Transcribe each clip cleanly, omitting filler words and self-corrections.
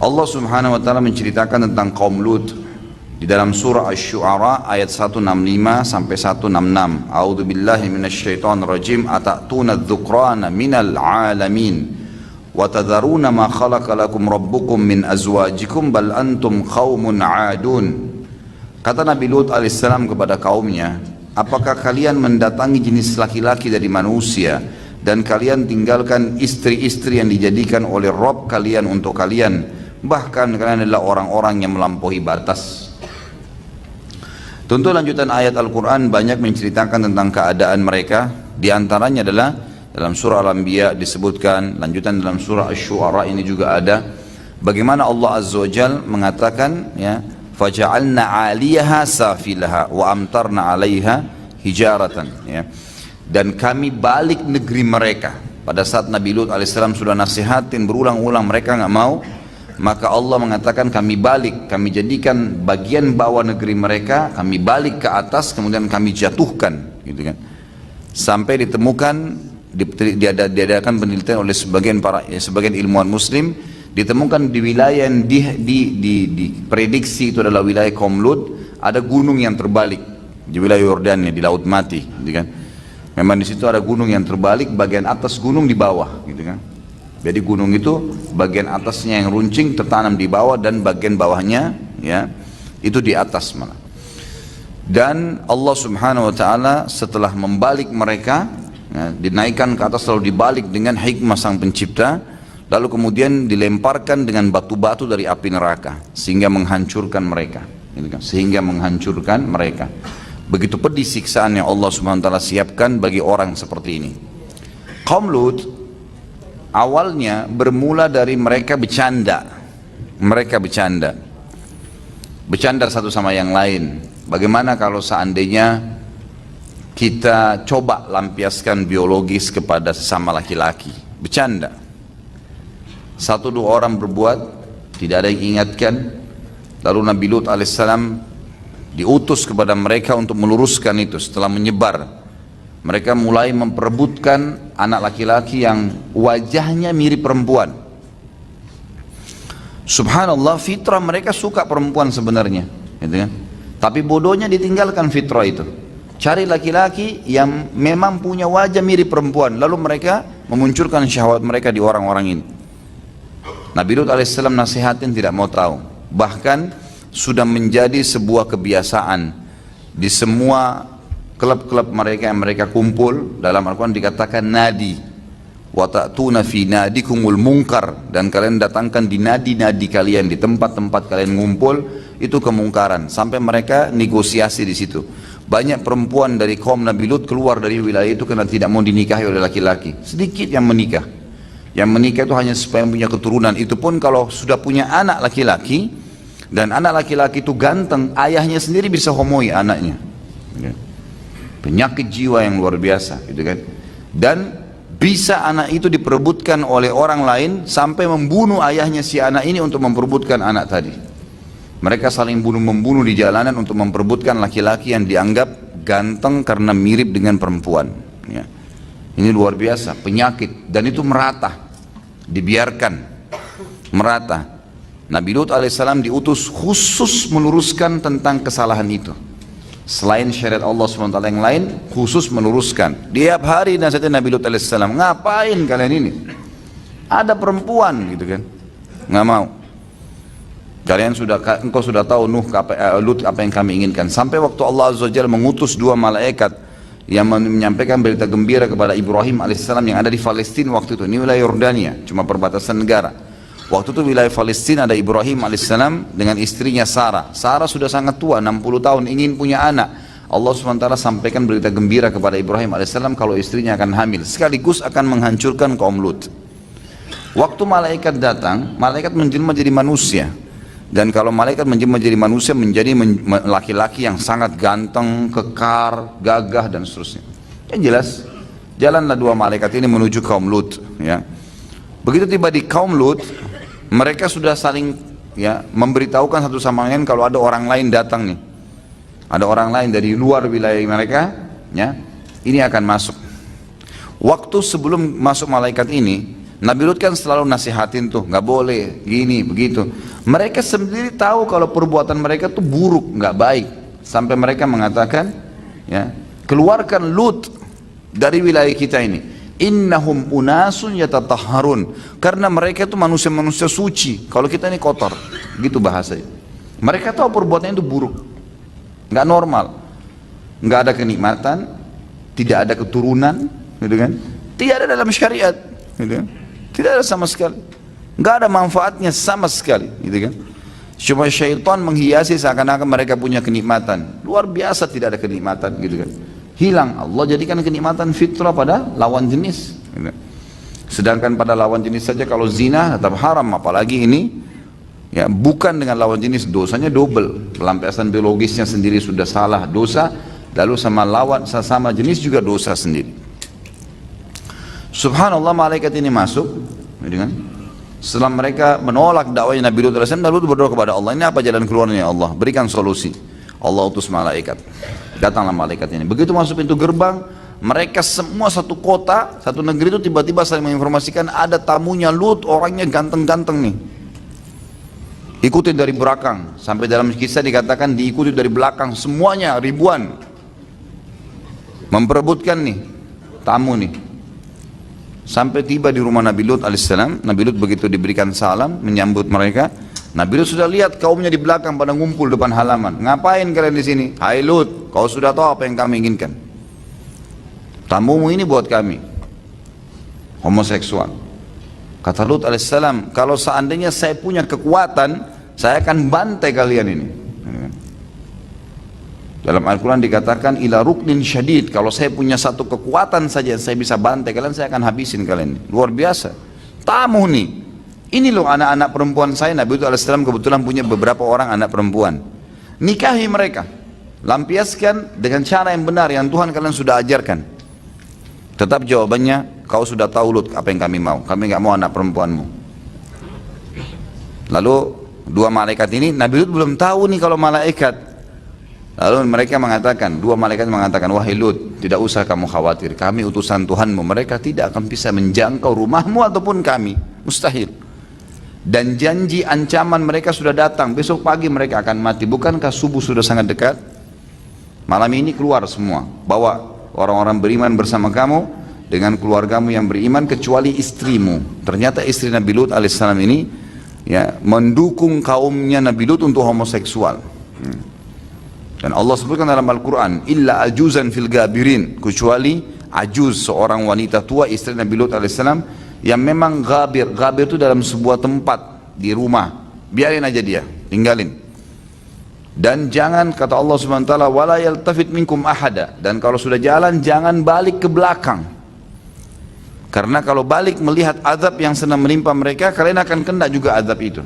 Allah Subhanahu wa taala menceritakan tentang kaum Lut di dalam surah Asy-Syu'ara ayat 165 sampai 166. A'udzubillahi minasyaitonir rajim. Atatuna adz-dzukrana minal 'alamin wa tadharuna ma khalaqa lakum rabbukum min azwajikum bal antum qaumun 'adun. Kata Nabi Lut alaihissalam kepada kaumnya, apakah kalian mendatangi jenis laki-laki dari manusia dan kalian tinggalkan istri-istri yang dijadikan oleh Rabb kalian untuk kalian, bahkan kalian adalah orang-orang yang melampaui batas. Tentu lanjutan ayat Al-Quran banyak menceritakan tentang keadaan mereka. Di antaranya adalah dalam surah Al-Anbiya disebutkan, lanjutan dalam surah Asy-Syu'ara ini juga ada, bagaimana Allah Azza wa Jalla mengatakan, ya, faja'alna 'aliyaha safilaha wa amtarna 'alaiha hijaratan, ya. Dan kami balik negeri mereka. Pada saat Nabi Lut alaihissalam sudah nasihatin berulang-ulang, mereka nggak mau, maka Allah mengatakan kami balik, kami jadikan bagian bawah negeri mereka, kami balik ke atas, kemudian kami jatuhkan, gitu kan. Sampai ditemukan, diadakan penelitian oleh sebagian ilmuwan Muslim, ditemukan di wilayah yang diprediksi itu adalah wilayah kaum Lut, ada gunung yang terbalik di wilayah Yordania, di Laut Mati, gitu kan. Memang di situ ada gunung yang terbalik, bagian atas gunung di bawah, gitu kan. Jadi gunung itu bagian atasnya yang runcing tertanam di bawah dan bagian bawahnya, ya, itu di atas malah. Dan Allah Subhanahu wa taala setelah membalik mereka, ya, dinaikkan ke atas lalu dibalik dengan hikmah Sang Pencipta, lalu kemudian dilemparkan dengan batu-batu dari api neraka sehingga menghancurkan mereka, gitu kan, sehingga menghancurkan mereka. Begitu pedih siksaan yang Allah Subhanahu wa taala siapkan bagi orang seperti ini. Kaum Lut awalnya bermula dari mereka bercanda satu sama yang lain. Bagaimana kalau seandainya kita coba lampiaskan biologis kepada sesama laki-laki? Bercanda. Satu dua orang berbuat, tidak ada yang ingatkan. Lalu Nabi Lut alaihissalam diutus kepada mereka untuk meluruskan itu. Setelah menyebar, mereka mulai memperebutkan anak laki-laki yang wajahnya mirip perempuan. Subhanallah, fitrah mereka suka perempuan sebenarnya, gitu kan? Tapi bodohnya ditinggalkan fitrah itu. Cari laki-laki yang memang punya wajah mirip perempuan, lalu mereka memunculkan syahwat mereka di orang-orang ini. Nabi Lut alaihissalam nasihatin tidak mau tahu. Bahkan sudah menjadi sebuah kebiasaan di semua klub-klub mereka yang mereka kumpul. Dalam Al-Quran dikatakan nadi wa ta'tuna fi nadikumul munkar, dan kalian datangkan di nadi-nadi kalian, di tempat-tempat kalian ngumpul, itu kemungkaran. Sampai mereka negosiasi di situ. Banyak perempuan dari kaum Nabi Lut keluar dari wilayah itu karena tidak mau dinikahi oleh laki-laki. Sedikit yang menikah. Yang menikah itu hanya supaya punya keturunan. Itu pun kalau sudah punya anak laki-laki, dan anak laki-laki itu ganteng, ayahnya sendiri bisa homoi anaknya. Penyakit jiwa yang luar biasa, gitu kan. Dan bisa anak itu diperebutkan oleh orang lain sampai membunuh ayahnya si anak ini untuk memperebutkan anak tadi. Mereka saling bunuh-membunuh di jalanan untuk memperebutkan laki-laki yang dianggap ganteng karena mirip dengan perempuan, ya. Ini luar biasa, penyakit, dan itu merata, dibiarkan merata. Nabi Lut alaihissalam diutus khusus meluruskan tentang kesalahan itu. Selain syariat Allah SWT yang lain, khusus meluruskan. Tiap hari nasihatnya Nabi Lut alaihissalam, ngapain kalian ini? Ada perempuan, gitu kan? Nggak mau. Engkau sudah tahu Lut apa yang kami inginkan. Sampai waktu Allah Azza wa Jalla mengutus dua malaikat yang menyampaikan berita gembira kepada Ibrahim alaihissalam yang ada di Palestina waktu itu. Ini wilayah Yordania, cuma perbatasan negara. Waktu itu wilayah Palestina ada Ibrahim alaihissalam dengan istrinya Sarah. Sarah sudah sangat tua, 60 tahun, ingin punya anak. Allah SWT sampaikan berita gembira kepada Ibrahim alaihissalam kalau istrinya akan hamil, sekaligus akan menghancurkan kaum Lut. Waktu malaikat datang, malaikat menjelma jadi manusia. Dan kalau malaikat menjelma jadi manusia, menjadi laki-laki yang sangat ganteng, kekar, gagah, dan seterusnya. Yang jelas, jalanlah dua malaikat ini menuju kaum Lut, ya. Begitu tiba di kaum Lut, mereka sudah saling, ya, memberitahukan satu sama lain kalau ada orang lain datang nih. Ada orang lain dari luar wilayah mereka, ya, ini akan masuk. Waktu sebelum masuk malaikat ini, Nabi Lut kan selalu nasihatin tuh, nggak boleh, gini, begitu. Mereka sendiri tahu kalau perbuatan mereka tuh buruk, nggak baik. Sampai mereka mengatakan, ya, keluarkan Lut dari wilayah kita ini. Innahum unasun yatatahharun. Karena mereka itu manusia-manusia suci. Kalau kita ini kotor, gitu bahasanya. Mereka tahu perbuatannya itu buruk, nggak normal, nggak ada kenikmatan, tidak ada keturunan, gitu kan? Tidak ada dalam syariat, gitu kan? Tidak ada sama sekali, nggak ada manfaatnya sama sekali, gitu kan? Cuma syaitan menghiasi seakan-akan mereka punya kenikmatan, luar biasa tidak ada kenikmatan, gitu kan? Hilang. Allah jadikan kenikmatan fitrah pada lawan jenis, gitu. Sedangkan pada lawan jenis saja kalau zina tetap haram, apalagi ini, ya, bukan dengan lawan jenis, dosanya double. Pelampiasan biologisnya sendiri sudah salah, dosa, lalu sama lawan sesama jenis juga dosa sendiri. Subhanallah, malaikat ini masuk, kan? Setelah mereka menolak dakwahnya Nabi Lut alaihissalam, Nabi Lut berdoa kepada Allah, ini apa jalan keluarnya ya Allah, berikan solusi. Allah utus malaikat, datanglah malaikat ini. Begitu masuk pintu gerbang, mereka semua satu kota, satu negeri itu tiba-tiba saling menginformasikan ada tamunya Lut, orangnya ganteng-ganteng nih. Ikuti dari belakang, sampai dalam kisah dikatakan diikuti dari belakang semuanya, ribuan, memperebutkan nih tamu nih. Sampai tiba di rumah Nabi Lut alaihissalam. Nabi Lut begitu diberikan salam menyambut mereka, Nabi Lut sudah lihat kaumnya di belakang pada ngumpul depan halaman. Ngapain kalian di sini? Hai Lut, kau sudah tahu apa yang kami inginkan. Tamumu ini buat kami homoseksual. Kata Lut alaihissalam, kalau seandainya saya punya kekuatan, saya akan bantai kalian ini. Dalam Al-Quran dikatakan, ila ruknin syadid, kalau saya punya satu kekuatan saja, saya bisa bantai kalian, saya akan habisin kalian. Luar biasa. Tamu nih, ini loh anak-anak perempuan saya. Nabi Lut alaihissalam kebetulan punya beberapa orang anak perempuan. Nikahi mereka, lampiaskan dengan cara yang benar, yang Tuhan kalian sudah ajarkan. Tetap jawabannya, kau sudah tahu Lut apa yang kami mau, kami nggak mau anak perempuanmu. Lalu dua malaikat ini, Nabi Lut belum tahu nih kalau malaikat. Lalu mereka mengatakan, dua malaikat mengatakan, wahai Lut, tidak usah kamu khawatir, kami utusan Tuhanmu, mereka tidak akan bisa menjangkau rumahmu ataupun kami, mustahil. Dan janji ancaman mereka sudah datang, besok pagi mereka akan mati. Bukankah subuh sudah sangat dekat? Malam ini keluar semua, bawa orang-orang beriman bersama kamu dengan keluargamu yang beriman kecuali istrimu. Ternyata istri Nabi Lut alaihissalam ini, ya, mendukung kaumnya Nabi Lut untuk homoseksual. Dan Allah sebutkan dalam Al-Quran, illa ajuzan fil gabirin, kecuali ajuz, seorang wanita tua istri Nabi Lut alaihissalam yang memang gabir. Gabir itu dalam sebuah tempat di rumah, biarin aja dia, tinggalin. Dan jangan, kata Allah subhanahu wa ta'ala, wala yaltafit minkum ahada, dan kalau sudah jalan jangan balik ke belakang, karena kalau balik melihat azab yang sedang menimpa mereka, kalian akan kena juga azab itu.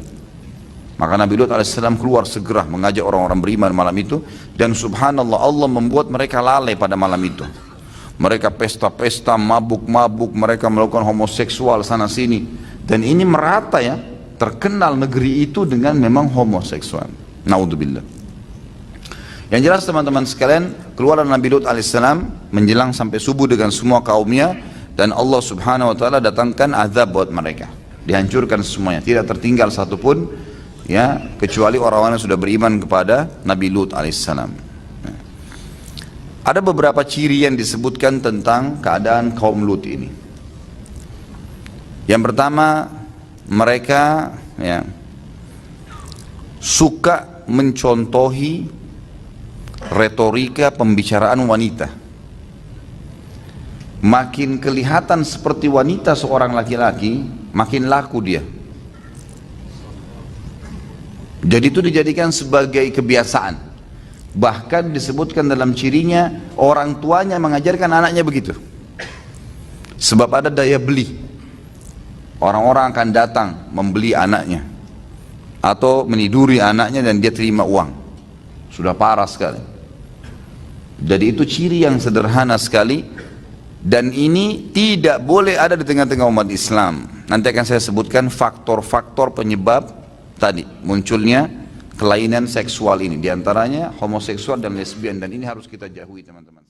Maka Nabi Lut alaihissalam keluar segera mengajak orang-orang beriman malam itu, dan subhanallah Allah membuat mereka lalai pada malam itu. Mereka pesta-pesta, mabuk-mabuk, mereka melakukan homoseksual sana sini, dan ini merata, ya, terkenal negeri itu dengan memang homoseksual. Naudzubillah. Yang jelas teman-teman sekalian, keluar Nabi Lut alaihissalam menjelang sampai subuh dengan semua kaumnya, dan Allah subhanahu wa ta'ala datangkan azab buat mereka, dihancurkan semuanya, tidak tertinggal satupun, ya, kecuali orang-orang yang sudah beriman kepada Nabi Lut alaihissalam. Ada beberapa ciri yang disebutkan tentang keadaan kaum Lut ini. Yang pertama, mereka, ya, suka mencontohi retorika pembicaraan wanita. Makin kelihatan seperti wanita seorang laki-laki, makin laku dia. Jadi itu dijadikan sebagai kebiasaan. Bahkan disebutkan dalam cirinya, orang tuanya mengajarkan anaknya begitu. Sebab ada daya beli. Orang-orang akan datang membeli anaknya, atau meniduri anaknya dan dia terima uang. Sudah parah sekali. Jadi itu ciri yang sederhana sekali, dan ini tidak boleh ada di tengah-tengah umat Islam. Nanti akan saya sebutkan faktor-faktor penyebab tadi munculnya kelainan seksual ini, diantaranya homoseksual dan lesbian, dan ini harus kita jauhi teman-teman.